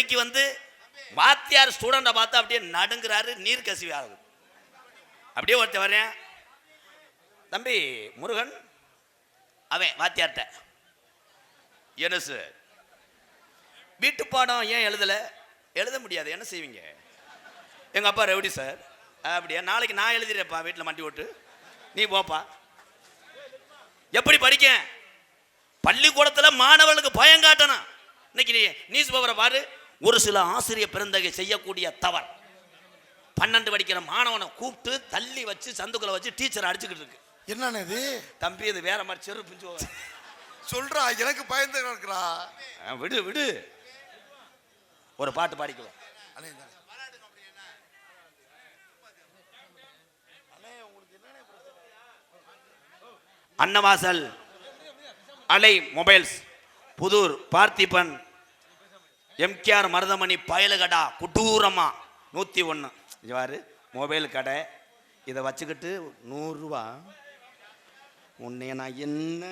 இன்னைக்கு வாத்தியார் ஸ்டூடெண்ட்டை பார்த்தா அப்படியே நடுங்குறாரு, நீர் கசிவு ஆகுது. அப்படியே ஒருத்தர் வரேன், தம்பி முருகன், அவன் வாத்தியார்ட்ட, என்ன சார் வீட்டு பாடம் ஏன் எழுதலை? எழுத முடியாது, என்ன செய்வீங்க? எங்கள் அப்பா ரெவடி சார். அப்படியா, நாளைக்கு நான் எழுதிடுறேப்பா, வீட்டில் மண்டி ஓட்டு, நீ போப்பா. எப்படி படிக்க? பள்ளிக்கூடத்தில் மாணவர்களுக்கு பயம் காட்டணும். இன்னைக்கு நியூஸ் பேப்பரை பாரு, ஒரு சில ஆசிரியர் பிறந்தகை செய்யக்கூடிய தவறு. 12 படிக்கிற மாணவனை கூப்பிட்டு தள்ளி வச்சு சந்துக்குள்ள வச்சு டீச்சர் அடிச்சுக்கிட்டு இருக்கு. என்னன்னு இது? தம்பி இது வேற மாதிரி செருப்பு சொல்றா, எனக்கு பயந்து இருக்கிறா. விடு விடு, ஒரு பாட்டு பாடிக்குவோம். அன்னவாசல் அலை மொபைல்ஸ், புதூர் பார்த்திபன், எம்கேஆர் மருதமணி, பயலுகடா, குட்டூரம்மா 101. இவாரு மொபைல் கடை. இதை வச்சுக்கிட்டு 100 ரூபா உன்னைய நான் என்ன